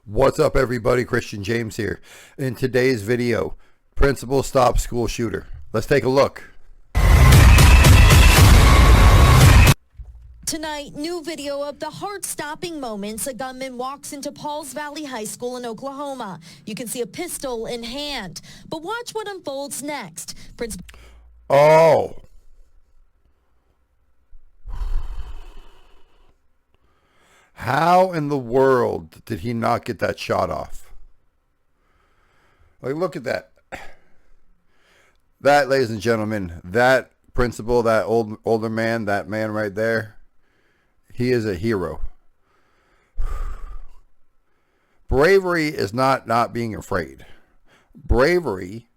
What's up, everybody? Christian James here. In today's video, principal stops school shooter. Let's take a look. Tonight, new video of the heart-stopping moments a gunman walks into Pauls Valley High School in Oklahoma. You can see a pistol in hand. But watch what unfolds next. Oh. How in the world did he not get that shot off? Like, look at that. That, ladies and gentlemen, that principal, that older man, that man right there, he is a hero. Bravery is not being afraid. Bravery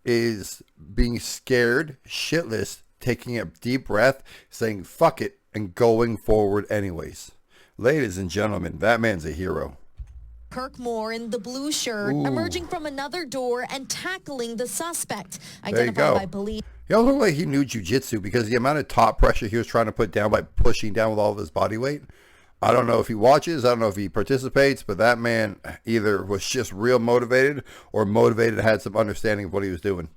is being scared, shitless, taking a deep breath, saying fuck it, and going forward anyways. Ladies and gentlemen, that man's a hero. Kirk Moore in the blue shirt, emerging from another door and tackling the suspect, There you identified go. by police. He also looked like he knew jiu-jitsu because the amount of top pressure he was trying to put down by pushing down with all of his body weight. I don't know if he watches, I don't know if he participates, but that man either was just real motivated or motivated, had some understanding of what he was doing.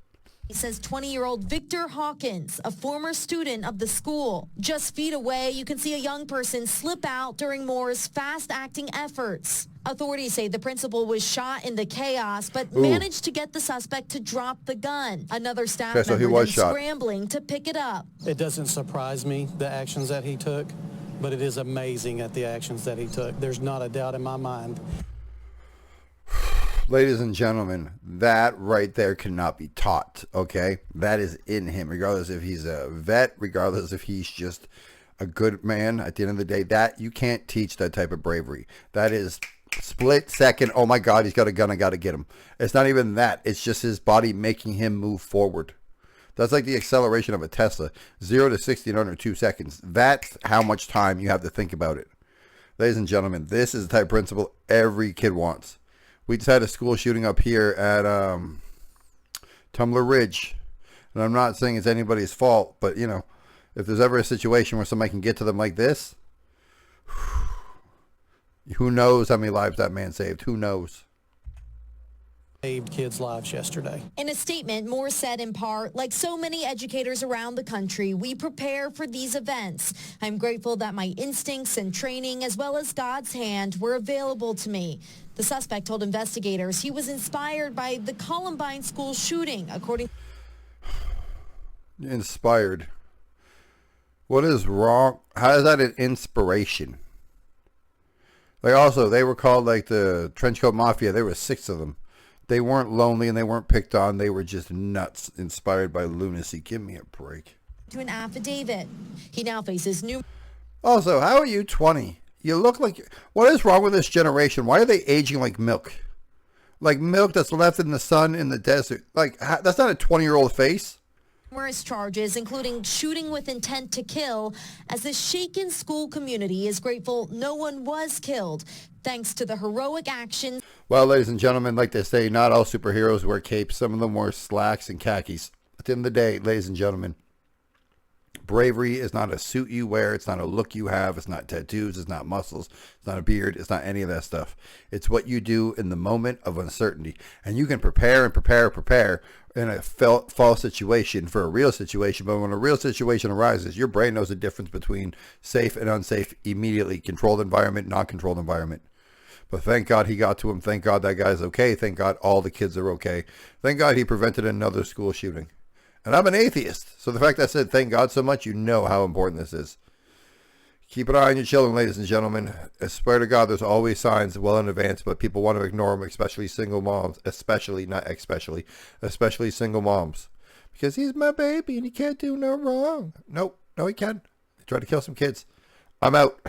He says 20-year-old Victor Hawkins, a former student of the school. Just feet away, you can see a young person slip out during Moore's fast-acting efforts. Authorities say the principal was shot in the chaos, but managed to get the suspect to drop the gun. Another staff Okay, so he member was then shot. scrambling to pick it up. It doesn't surprise me, the actions that he took, but it is amazing at the actions that he took. There's not a doubt in my mind. Ladies and gentlemen, that right there cannot be taught, okay? That is in him, regardless if he's a vet, regardless if he's just a good man. At the end of the day, that you can't teach that type of bravery. That is split second, oh my God, he's got a gun, I got to get him. It's not even that. It's just his body making him move forward. That's like the acceleration of a Tesla, 0 to 60 in under 2 seconds. That's how much time you have to think about it. Ladies and gentlemen, this is the type of principle every kid wants. We just had a school shooting up here at Tumbler Ridge. And I'm not saying it's anybody's fault, but, you know, if there's ever a situation where somebody can get to them like this, who knows how many lives that man saved? Who knows? Saved kids' lives yesterday. In a statement, Moore said in part, like so many educators around the country, we prepare for these events. I'm grateful that my instincts and training, as well as God's hand, were available to me. The suspect told investigators he was inspired by the Columbine school shooting, according. Inspired. What is wrong? How is that an inspiration? Like, also, they were called like the Trenchcoat Mafia. There were 6 of them. They weren't lonely and they weren't picked on. They were just nuts, inspired by lunacy. Give me a break. To an affidavit. He now faces new. Also, how are you 20? You look like... What is wrong with this generation? Why are they aging like milk? Like milk that's left in the sun in the desert. Like, that's not a 20-year-old face. Numerous charges, including shooting with intent to kill, as the shaken school community is grateful no one was killed, thanks to the heroic actions. Well, ladies and gentlemen, like they say, not all superheroes wear capes. Some of them wear slacks and khakis. At the end of the day, ladies and gentlemen, bravery is not a suit you wear. It's not a look you have. It's not tattoos. It's not muscles. It's not a beard. It's not any of that stuff. It's what you do in the moment of uncertainty. And you can prepare and prepare in a false situation for a real situation. But when a real situation arises, your brain knows the difference between safe and unsafe immediately. Controlled environment, non-controlled environment. But thank God he got to him. Thank God that guy's okay. Thank God all the kids are okay. Thank God he prevented another school shooting. And I'm an atheist. So the fact that I said thank God so much, you know how important this is. Keep an eye on your children, ladies and gentlemen. I swear to God, there's always signs well in advance, but people want to ignore them, especially single moms. Especially single moms. Because he's my baby and he can't do no wrong. Nope. No, he can. He tried to kill some kids. I'm out.